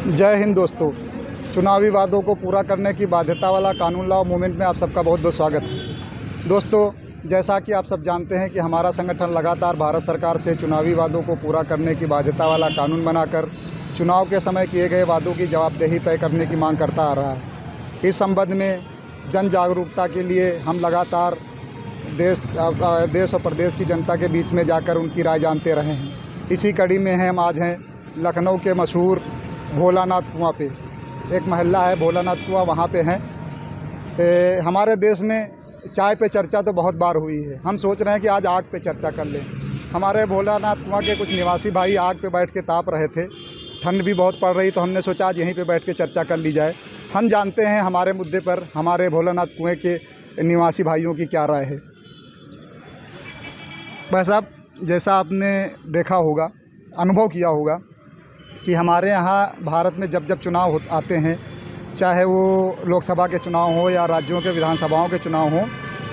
जय हिंद दोस्तों। चुनावी वादों को पूरा करने की बाध्यता वाला कानून लाओ मूवमेंट में आप सबका बहुत बहुत स्वागत है। दोस्तों, जैसा कि आप सब जानते हैं कि हमारा संगठन लगातार भारत सरकार से चुनावी वादों को पूरा करने की बाध्यता वाला कानून बनाकर चुनाव के समय किए गए वादों की जवाबदेही तय करने की मांग करता आ रहा है। इस संबंध में जन जागरूकता के लिए हम लगातार देश और प्रदेश की जनता के बीच में जाकर उनकी राय जानते रहे हैं। इसी कड़ी में हम आज हैं लखनऊ के मशहूर भोलानाथ कुआं पे। एक मोहल्ला है भोलानाथ कुआं, वहाँ पे हैं। हमारे देश में चाय पे चर्चा तो बहुत बार हुई है। हम सोच रहे हैं कि आज आग पे चर्चा कर लें। हमारे भोलानाथ कुआं के कुछ निवासी भाई आग पे बैठ के ताप रहे थे। ठंड भी बहुत पड़ रही, तो हमने सोचा आज यहीं पे बैठ के चर्चा कर ली जाए। हम जानते हैं हमारे मुद्दे पर हमारे भोलानाथ कुएँ के निवासी भाइयों की क्या राय है। भाई साहब, जैसा आपने देखा होगा, अनुभव किया होगा कि हमारे यहाँ भारत में जब जब चुनाव आते हैं, चाहे वो लोकसभा के चुनाव हो या राज्यों के विधानसभाओं के चुनाव हो,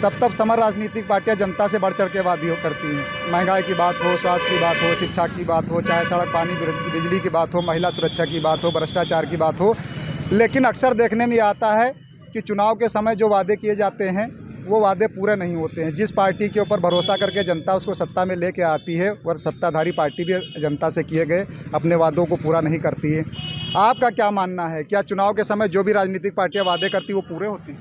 तब समस्त राजनीतिक पार्टियां जनता से बढ़ चढ़ के वादी करती हैं। महंगाई की बात हो, स्वास्थ्य की बात हो, शिक्षा की बात हो, चाहे सड़क पानी बिजली की बात हो, महिला सुरक्षा की बात हो, भ्रष्टाचार की बात हो। लेकिन अक्सर देखने में आता है कि चुनाव के समय जो वादे किए जाते हैं वो वादे पूरे नहीं होते हैं। जिस पार्टी के ऊपर भरोसा करके जनता उसको सत्ता में लेके आती है, और सत्ताधारी पार्टी भी जनता से किए गए अपने वादों को पूरा नहीं करती है। आपका क्या मानना है, क्या चुनाव के समय जो भी राजनीतिक पार्टियां वादे करती वो पूरे होते हैं?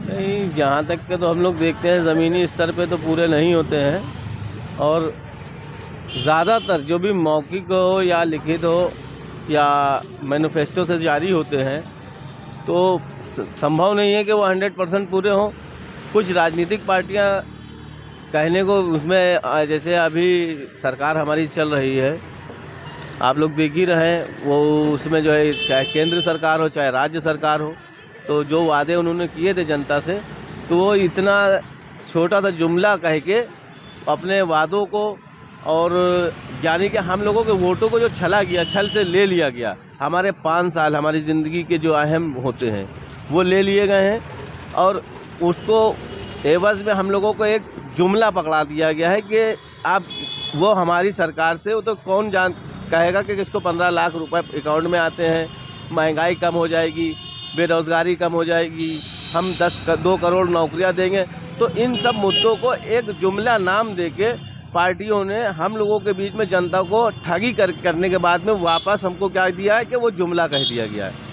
नहीं, जहाँ तक के तो हम लोग देखते हैं ज़मीनी स्तर पे तो पूरे नहीं होते हैं, और ज़्यादातर जो भी मौखिक हो या लिखित हो या मैनिफेस्टो से जारी होते हैं तो संभव नहीं है कि वो 100% पूरे हों। कुछ राजनीतिक पार्टियां कहने को उसमें, जैसे अभी सरकार हमारी चल रही है, आप लोग देख ही रहे हैं, वो उसमें जो है चाहे केंद्र सरकार हो चाहे राज्य सरकार हो, तो जो वादे उन्होंने किए थे जनता से, तो वो इतना छोटा सा जुमला कह के अपने वादों को, और यानी कि हम लोगों के वोटों को जो छला गया, छल से ले लिया गया। हमारे 5 साल हमारी ज़िंदगी के जो अहम होते हैं वो ले लिए गए हैं, और उसको एवज़ में हम लोगों को एक जुमला पकड़ा दिया गया है कि अब वो हमारी सरकार से, वो तो कौन जान कहेगा कि किसको 15 लाख रुपए अकाउंट में आते हैं, महंगाई कम हो जाएगी, बेरोज़गारी कम हो जाएगी, हम 2 करोड़ नौकरियां देंगे। तो इन सब मुद्दों को एक जुमला नाम देके पार्टियों ने हम लोगों के बीच में जनता को ठगी करने के बाद में वापस हमको क्या दिया है कि वो जुमला कह दिया गया है।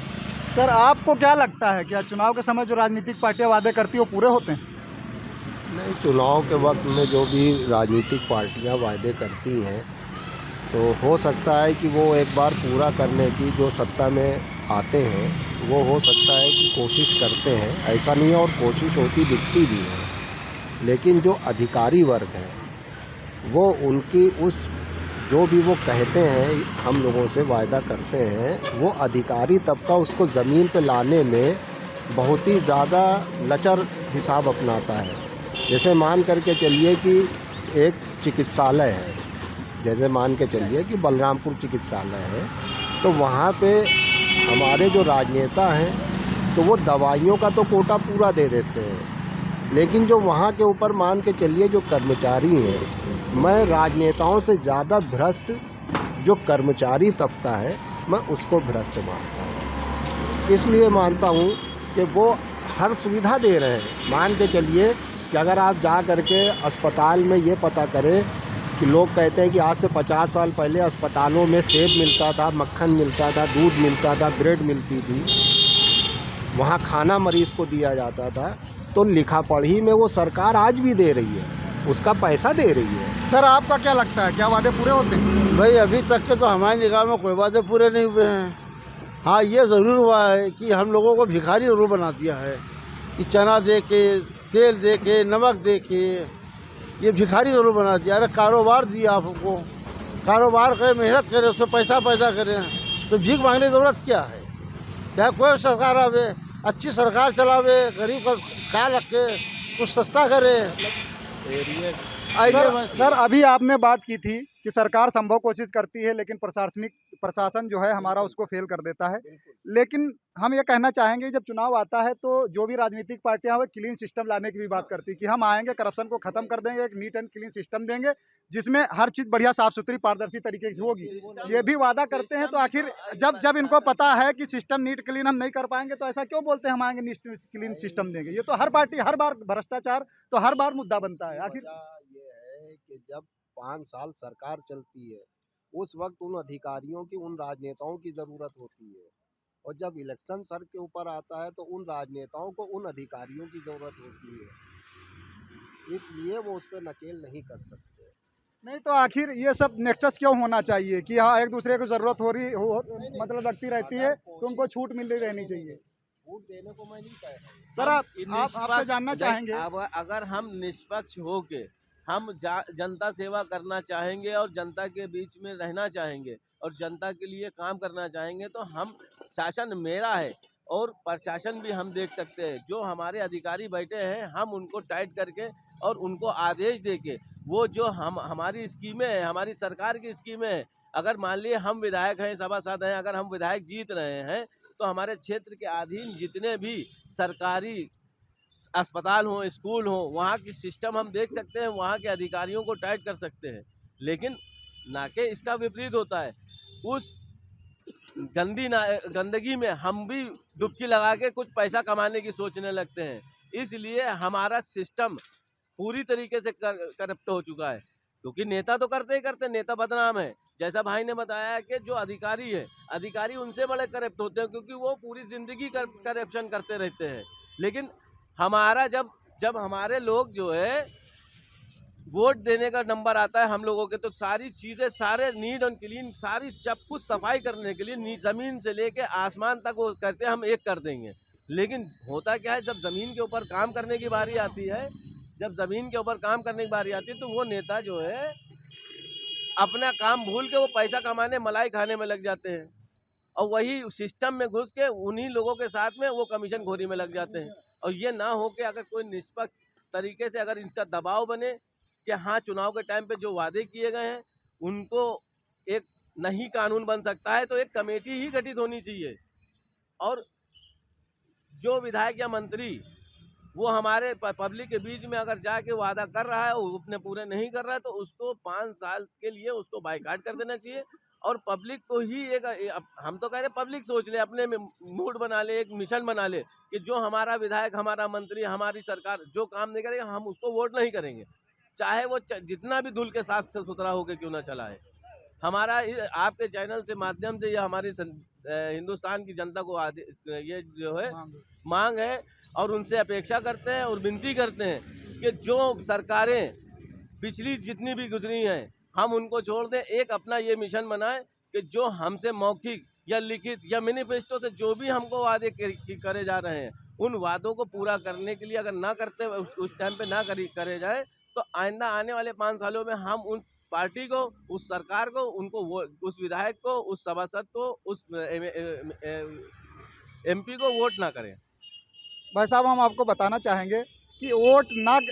सर, आपको क्या लगता है, क्या चुनाव के समय जो राजनीतिक पार्टियां वादे करती है वो पूरे होते हैं? नहीं, चुनाव के वक्त में जो भी राजनीतिक पार्टियां वादे करती हैं तो हो सकता है कि वो एक बार पूरा करने की, जो सत्ता में आते हैं वो हो सकता है कि कोशिश करते हैं, ऐसा नहीं है, और कोशिश होती दिखती भी है। लेकिन जो अधिकारी वर्ग है वो उनकी उस जो भी वो कहते हैं हम लोगों से वायदा करते हैं, वो अधिकारी तबका उसको ज़मीन पे लाने में बहुत ही ज़्यादा लचर हिसाब अपनाता है। जैसे मान करके चलिए कि एक चिकित्सालय है, जैसे मान के चलिए कि बलरामपुर चिकित्सालय है, तो वहाँ पे हमारे जो राजनेता हैं तो वो दवाइयों का तो कोटा पूरा दे देते हैं, लेकिन जो वहाँ के ऊपर मान के चलिए जो कर्मचारी हैं, मैं राजनेताओं से ज़्यादा भ्रष्ट जो कर्मचारी तबका है मैं उसको भ्रष्ट मानता हूँ। इसलिए मानता हूँ कि वो हर सुविधा दे रहे हैं। मान के चलिए कि अगर आप जा करके अस्पताल में ये पता करें कि लोग कहते हैं कि आज से 50 साल पहले अस्पतालों में सेब मिलता था, मक्खन मिलता था, दूध मिलता था, ब्रेड मिलती थी, वहाँ खाना मरीज़ को दिया जाता था, तो लिखा पढ़ी में वो सरकार आज भी दे रही है, उसका पैसा दे रही है। सर, आपका क्या लगता है, क्या वादे पूरे होते हैं? भाई, अभी तक के तो हमारी निगाह में कोई वादे पूरे नहीं हुए हैं। हाँ, ये ज़रूर हुआ है कि हम लोगों को भिखारी ज़रूर बना दिया है कि चना दे के, तेल दे के, नमक दे के, ये भिखारी ज़रूर बना दिया। अरे कारोबार दिया आपको, कारोबार करें, मेहनत करें, उसमें पैसा पैदा करें, तो भीख मांगने की ज़रूरत क्या है? चाहे कोई सरकार आवे, अच्छी सरकार चलावे, गरीब का ख्याल रखे, कुछ सस्ता करे। सर, अभी आपने बात की थी कि सरकार संभव कोशिश करती है लेकिन प्रशासन जो है हमारा उसको फेल कर देता है। लेकिन हम ये कहना चाहेंगे जब चुनाव आता है तो जो भी राजनीतिक पार्टियां वो क्लीन सिस्टम लाने की भी बात करती है कि हम आएंगे, करप्शन को खत्म कर देंगे, एक नीट एंड क्लीन सिस्टम देंगे जिसमें हर चीज़ बढ़िया साफ सुथरी पारदर्शी तरीके से होगी। ये भी वादा करते हैं, तो आखिर जब जब इनको पता है कि सिस्टम नीट क्लीन हम नहीं कर पाएंगे तो ऐसा क्यों बोलते हैं हम आएंगे नीट क्लीन सिस्टम देंगे? ये तो हर पार्टी हर बार भ्रष्टाचार तो हर बार मुद्दा बनता है। आखिर वजह ये है कि जब 5 साल सरकार चलती है, उस वक्त उन अधिकारियों की, उन राजनेताओं की ज़रूरत होती है, और जब इलेक्शन सर के ऊपर आता है तो उन राजनेताओं को, उन अधिकारियों की ज़रूरत होती है, इसलिए वो उस पर नकेल नहीं कर सकते। नहीं तो आखिर ये सब नेक्सस क्यों होना चाहिए कि हाँ एक दूसरे को जरूरत हो रही हो, मतलब लगती रहती है तो उनको छूट मिल रही रहनी चाहिए। छूट देने को मैं नहीं कह रहा हूँ। सर आपसे जानना चाहेंगे, अब अगर हम निष्पक्ष होके हम जनता सेवा करना चाहेंगे और जनता के बीच में रहना चाहेंगे और जनता के लिए काम करना चाहेंगे तो हम, शासन मेरा है और प्रशासन भी हम देख सकते हैं। जो हमारे अधिकारी बैठे हैं हम उनको टाइट करके और उनको आदेश देके वो जो हमारी स्कीमें हैं, हमारी सरकार की स्कीमें हैं, अगर मान लिए हम विधायक हैं, सभासद हैं, अगर हम विधायक जीत रहे हैं तो हमारे क्षेत्र के अधीन जितने भी सरकारी अस्पताल हो, स्कूल हो, वहाँ की सिस्टम हम देख सकते हैं, वहाँ के अधिकारियों को टाइट कर सकते हैं। लेकिन ना कि इसका विपरीत होता है, उस गंदगी में हम भी डुबकी लगा के कुछ पैसा कमाने की सोचने लगते हैं। इसलिए हमारा सिस्टम पूरी तरीके से करप्ट हो चुका है, क्योंकि नेता तो करते ही करते, नेता बदनाम है। जैसा भाई ने बताया कि जो अधिकारी है, अधिकारी उनसे बड़े करप्ट होते हैं क्योंकि वो पूरी जिंदगी करप्शन करते रहते हैं। लेकिन हमारा जब जब हमारे लोग जो है वोट देने का नंबर आता है हम लोगों के, तो सारी चीज़ें, सारे नीट एंड क्लीन, सारी सब कुछ सफाई करने के लिए ज़मीन से लेके आसमान तक वो करते हैं, हम एक कर देंगे। लेकिन होता क्या है, जब ज़मीन के ऊपर काम करने की बारी आती है, जब ज़मीन के ऊपर काम करने की बारी आती है तो वो नेता जो है अपना काम भूल के वो पैसा कमाने, मलाई खाने में लग जाते हैं और वही सिस्टम में घुस के उन्हीं लोगों के साथ में वो कमीशन खोरी में लग जाते हैं। और ये ना हो के अगर कोई निष्पक्ष तरीके से अगर इसका दबाव बने कि हाँ चुनाव के टाइम पे जो वादे किए गए हैं उनको एक नहीं कानून बन सकता है, तो एक कमेटी ही गठित होनी चाहिए और जो विधायक या मंत्री वो हमारे पब्लिक के बीच में अगर जाके वादा कर रहा है वो अपने पूरे नहीं कर रहा है तो उसको 5 साल के लिए उसको बाइकाट कर देना चाहिए और पब्लिक को ही एक, हम तो कह रहे पब्लिक सोच ले, अपने में मूड बना ले, एक मिशन बना ले कि जो हमारा विधायक, हमारा मंत्री, हमारी सरकार जो काम नहीं करेगा हम उसको वोट नहीं करेंगे, चाहे वो जितना भी धुल के साफ सुथरा होकर क्यों ना चला है। हमारा आपके चैनल से माध्यम से यह हमारी हिंदुस्तान की जनता को ये जो है मांग है और उनसे अपेक्षा करते हैं और विनती करते हैं कि जो सरकारें पिछली जितनी भी गुजरी हैं हम उनको छोड़ दें, एक अपना ये मिशन बनाएं कि जो हमसे मौखिक या लिखित या मैनिफेस्टो से जो भी हमको वादे करे जा रहे हैं उन वादों को पूरा करने के लिए अगर ना करते उस टाइम पे ना करे जाए तो आइंदा आने वाले 5 सालों में हम उन पार्टी को, उस सरकार को, उनको उस विधायक को, उस सभासद को, उस एमपी को वोट ना करें। भाई साहब हम आपको बताना चाहेंगे कि वोट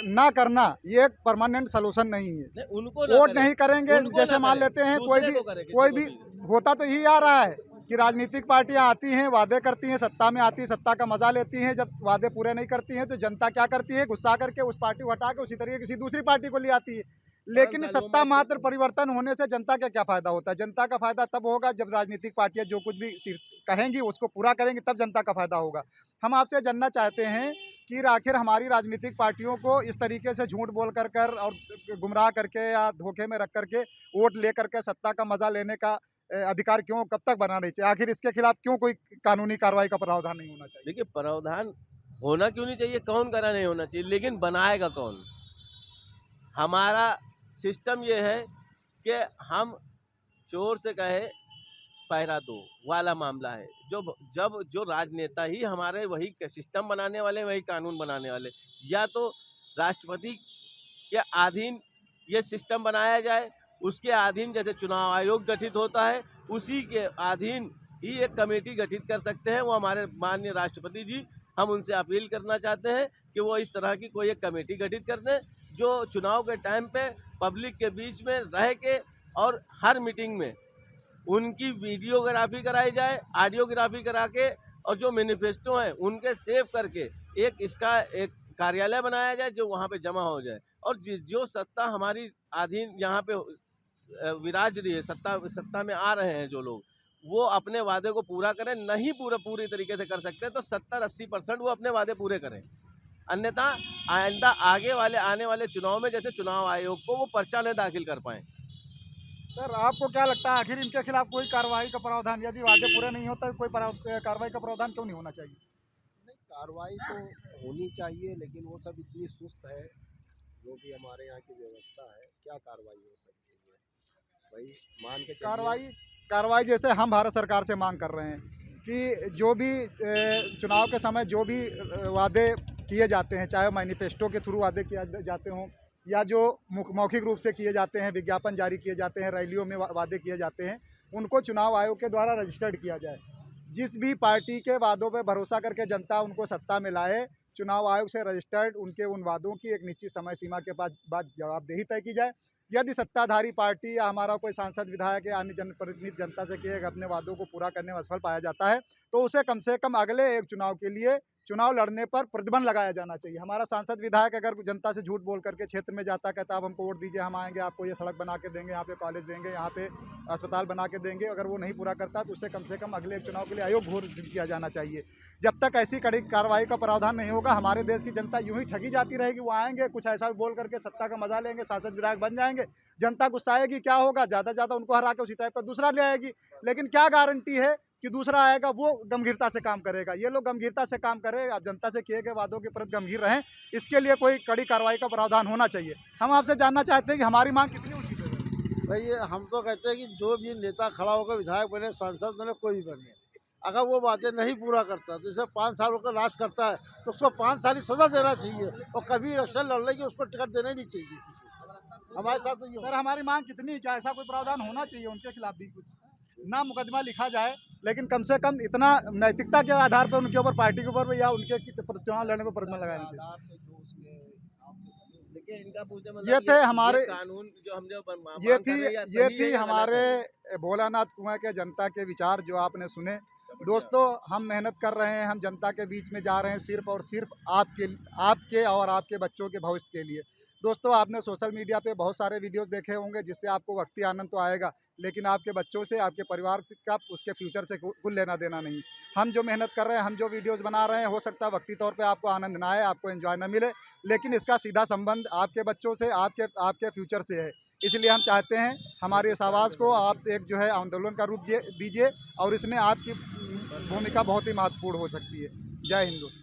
ना करना ये एक परमानेंट सोल्यूशन नहीं है। उनको वोट नहीं करेंगे, जैसे मान लेते हैं कोई भी होता तो यही आ रहा है कि राजनीतिक पार्टियां आती हैं, वादे करती हैं, सत्ता में आती है, सत्ता का मजा लेती हैं, जब वादे पूरे नहीं करती हैं तो जनता क्या करती है, गुस्सा करके उस पार्टी को हटा के उसी तरीके किसी दूसरी पार्टी को ले आती है। लेकिन सत्ता मात्र परिवर्तन होने से जनता का क्या फायदा होता है? जनता का फायदा तब होगा जब राजनीतिक पार्टियां जो कुछ भी कहेंगी उसको पूरा करेंगी, तब जनता का फायदा होगा। हम आपसे जानना चाहते हैं कि आखिर हमारी राजनीतिक पार्टियों को इस तरीके से झूठ बोल कर और गुमराह करके या धोखे में रख करके वोट ले करके सत्ता का मजा लेने का अधिकार क्यों कब तक बनाना चाहिए? आखिर इसके खिलाफ क्यों कोई कानूनी कार्रवाई का प्रावधान नहीं होना चाहिए? देखिए, प्रावधान होना क्यों नहीं चाहिए, कौन करा नहीं होना चाहिए, लेकिन बनाएगा कौन? हमारा सिस्टम ये है कि हम चोर से कहे पहरा दो वाला मामला है। जब जो राजनेता ही हमारे वही सिस्टम बनाने वाले, वही कानून बनाने वाले, या तो राष्ट्रपति के अधीन ये सिस्टम बनाया जाए, उसके अधीन जैसे चुनाव आयोग गठित होता है उसी के अधीन ही एक कमेटी गठित कर सकते हैं। वो हमारे माननीय राष्ट्रपति जी, हम उनसे अपील करना चाहते हैं कि वो इस तरह की कोई एक कमेटी गठित कर दें जो चुनाव के टाइम पे पब्लिक के बीच में रह के और हर मीटिंग में उनकी वीडियोग्राफी कराई जाए, ऑडियोग्राफी करा के, और जो मैनिफेस्टो हैं उनके सेव करके इसका एक कार्यालय बनाया जाए जो वहाँ पे जमा हो जाए। और जो सत्ता हमारी अधीन यहाँ पे विराज रही है, सत्ता में आ रहे हैं जो लोग, वो अपने वादे को पूरा करें। नहीं पूरी तरीके से कर सकते तो 70-80% वो अपने वादे पूरे करें, अन्यथा आइंदा आने वाले चुनाव में जैसे चुनाव आयोग को वो पर्चा न दाखिल कर पाएं। सर आपको क्या लगता है आखिर इनके खिलाफ कोई कार्रवाई का प्रावधान, यदि वादे पूरे नहीं होता कोई कार्रवाई का प्रावधान क्यों नहीं होना चाहिए? नहीं, कार्रवाई तो होनी चाहिए, लेकिन वो सब इतनी सुस्त है, जो भी हमारे यहाँ की व्यवस्था है, क्या कार्रवाई हो सकती है? भाई मान के चलिए, कार्रवाई जैसे हम भारत सरकार से मांग कर रहे हैं कि जो भी चुनाव के समय जो भी वादे किए जाते हैं, चाहे मैनिफेस्टो के थ्रू वादे किए जाते हों या जो मौखिक रूप से किए जाते हैं, विज्ञापन जारी किए जाते हैं, रैलियों में वादे किए जाते हैं, उनको चुनाव आयोग के द्वारा रजिस्टर्ड किया जाए। जिस भी पार्टी के वादों पर भरोसा करके जनता उनको सत्ता में लाए, चुनाव आयोग से रजिस्टर्ड उनके उन वादों की एक निश्चित समय सीमा के बाद जवाबदेही तय की जाए। यदि सत्ताधारी पार्टी या हमारा कोई सांसद, विधायक या अन्य जनप्रतिनिधि जनता से किए अपने वादों को पूरा करने में असफल पाया जाता है, तो उसे कम से कम अगले एक चुनाव के लिए चुनाव लड़ने पर प्रतिबंध लगाया जाना चाहिए। हमारा सांसद, विधायक अगर जनता से झूठ बोल करके क्षेत्र में जाता, कहता आप हमको वोट दीजिए, हम आएंगे, आपको ये सड़क बना के देंगे, यहाँ पे कॉलेज देंगे, यहाँ पे अस्पताल बना के देंगे, अगर वो नहीं पूरा करता तो उसे कम से कम अगले एक चुनाव के लिए आयोग घोषित किया जाना चाहिए। जब तक ऐसी कड़ी कार्रवाई का प्रावधान नहीं होगा, हमारे देश की जनता यूं ही ठगी जाती रहेगी। वो आएंगे, कुछ ऐसा बोल करके सत्ता का मजा लेंगे, सांसद विधायक बन जाएंगे, जनता गुस्साएगी, क्या होगा, ज़्यादा से ज़्यादा उनको हरा के उसी टाइप पर दूसरा ले आएगी। लेकिन क्या गारंटी है कि दूसरा आएगा वो गंभीरता से काम करेगा? ये लोग गंभीरता से काम करें, जनता से किए गए वादों के प्रति गंभीर रहें, इसके लिए कोई कड़ी कार्रवाई का प्रावधान होना चाहिए। हम आपसे जानना चाहते हैं कि हमारी मांग कितनी उचित है? भाई ये हम तो कहते हैं कि जो भी नेता खड़ा होकर विधायक बने, सांसद बने, कोई भी बने, अगर वो बातें नहीं पूरा करता, जैसे 5 साल होकर राज करता है तो उसको 5 साल की सज़ा देना चाहिए, और कभी इलेक्शन लड़ने की उसको टिकट देना ही नहीं चाहिए। हमारे साथ तो ये सर हमारी मांग कितनी, क्या ऐसा कोई प्रावधान होना चाहिए उनके खिलाफ भी? कुछ ना मुकदमा लिखा जाए, लेकिन कम से कम इतना नैतिकता के आधार पर उनके ऊपर, पार्टी के ऊपर या उनके चुनाव लड़ने पर प्रतिबंध लगाना चाहिए। देखिए, इनका पूछने मतलब ये थे हमारे कानून जो हम जो मांग ये कर रहे हैं, या थी सही है या गलत हमारे है। भोलानाथ कुआं के जनता के विचार जो आपने सुने। दोस्तों, हम मेहनत कर रहे हैं, हम जनता के बीच में जा रहे हैं सिर्फ और सिर्फ आपके और आपके बच्चों के भविष्य के लिए। दोस्तों, आपने सोशल मीडिया पे बहुत सारे वीडियोस देखे होंगे जिससे आपको वक्ती आनंद तो आएगा, लेकिन आपके बच्चों से, आपके परिवार का, उसके फ्यूचर से कुछ लेना देना नहीं। हम जो मेहनत कर रहे हैं, हम जो वीडियोस बना रहे हैं, हो सकता है वक्ती तौर पे आपको आनंद ना आए, आपको एंजॉय ना मिले, लेकिन इसका सीधा संबंध आपके बच्चों से, आपके फ्यूचर से है। इसलिए हम चाहते हैं हमारी इस आवाज़ को आप एक जो है आंदोलन का रूप दीजिए, और इसमें आपकी भूमिका बहुत ही महत्वपूर्ण हो सकती है। जय हिंद दोस्तों।